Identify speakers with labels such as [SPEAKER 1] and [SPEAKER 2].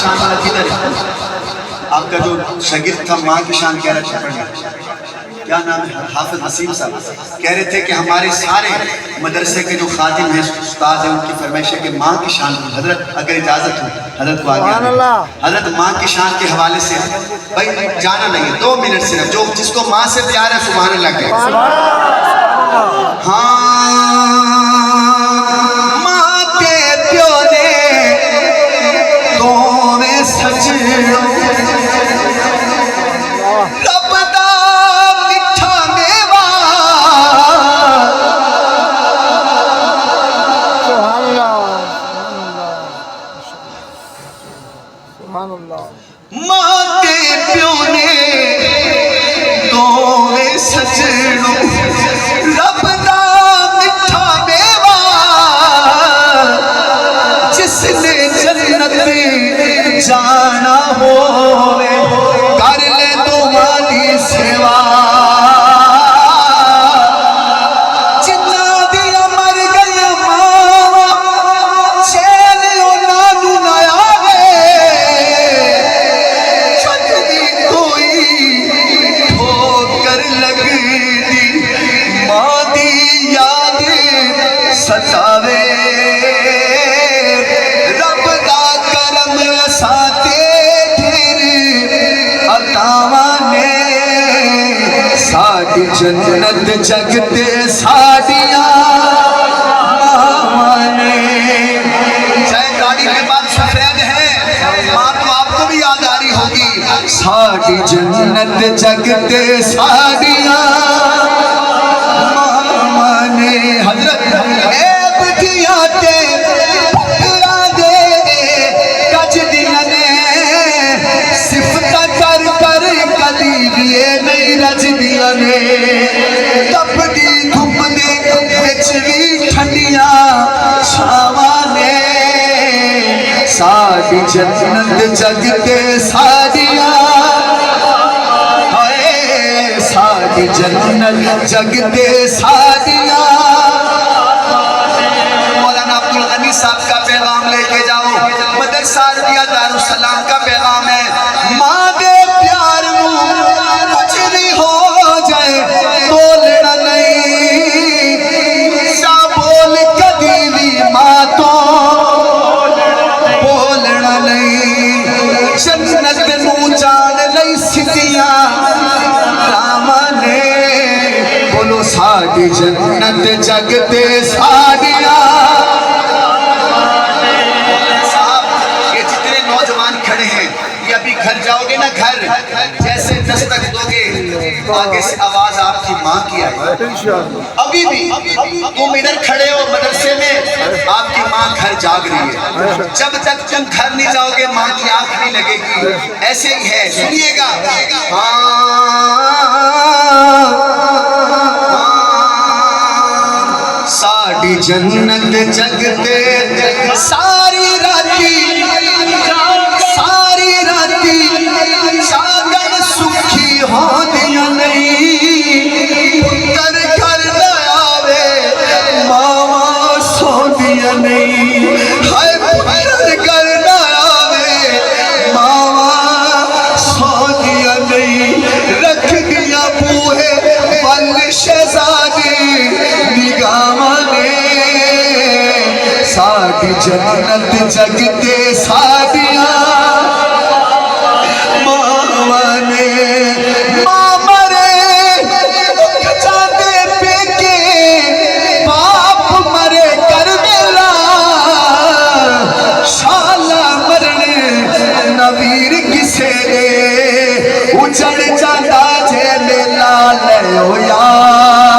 [SPEAKER 1] شان والا کدھر ہے؟ آپ کا جو شاگرد تھا ماں کی شان کہہ رہا تھا پڑھنے، کیا نام ہے؟ حافظ حسین صاحب کہہ رہے تھے کہ ہمارے سارے مدرسے کے جو خادم ہیں استاد ہیں ان کی فرمائش ہے کہ ماں کی شان، حضرت اگر اجازت ہو حضرت کو آگے آنے، حضرت ماں کی شان کے حوالے سے بھائی جانا نہیں ہے، 2 منٹ صرف، جو جس کو ماں سے پیار ہے سبحان اللہ کہے۔ ہاں ماں کے پیو نے دونوں سجڑوں رب دا میٹھا میوہ ماں کے پیو نے دونوں سجڑوں رب دا میٹھا میوہ جس نے جنت جانا ہوئے کر لے تمہاری سوا جتنا دیا مر گیا ماں چین انہوں نیا گئے چھٹی کوئی ٹھوکر لگ دی ماں دی یاد ستاوے رب دا کرم ساتے پھر عطاوانے ساڑی جنت جگتے ساڑیاں ماوانے چاہے داڑھی کے بعد سفید ہے ماں تو آپ کو بھی یاد آ رہی ہوگی ساڑی جنت جگتے ساڑیاں ماوانے حضرت عیب دیا تے پکڑا دے کج دیا نے صفت کر کر کلی دیے نہیں رج دیا نے تپ دی دھوپ دے وچ بھی ٹھنڈیاں چھاواں نے ساڈی جنت جگتے ساڈیاں ہائے ساڈی جنت جگتے ساڈیاں مولانا عبدالغنی صاحب کا پیغام لے کے جاؤ مدرسہ عربیہ دارالسلام کا پیغام ہے ماں دے پیار کچھ نہیں ہو جائے بولنا نہیں سا بول کبھی بھی ماں تو بولنا نہیں جنت نو جان لئی سدیاں راوانے بولو ساڈی جنت جگتے ساڈیاں کھڑے ہیں یہ ابھی گھر جاؤ گے نا گھر جیسے دستک دو گے آگے سے آواز آپ کی ماں کی آئے ابھی بھی تم ادھر کھڑے ہو مدرسے میں آپ کی ماں گھر جاگ رہی ہے جب تک تم گھر نہیں جاؤ گے ماں کی آنکھ نہیں لگے گی ایسے ہی ہے سنیے گا ساڑی جنت جگتے ساری راتی شاگن سکھی ہو دیا نہیں پتر کر لیا وے ماں سو دیا نہیں ہائے پتر کر لیا وے ماں سو دیا نہیں رکھ دیا بوہے بل شہزادی نگاہ نے ساڑی جنت جگتے ساڑیاں ماں مرے چاہتے پیکے باپ مرے کر ملا شالا مرنے نویر کسے اجڑ جاتا جے ملا لے ہو یار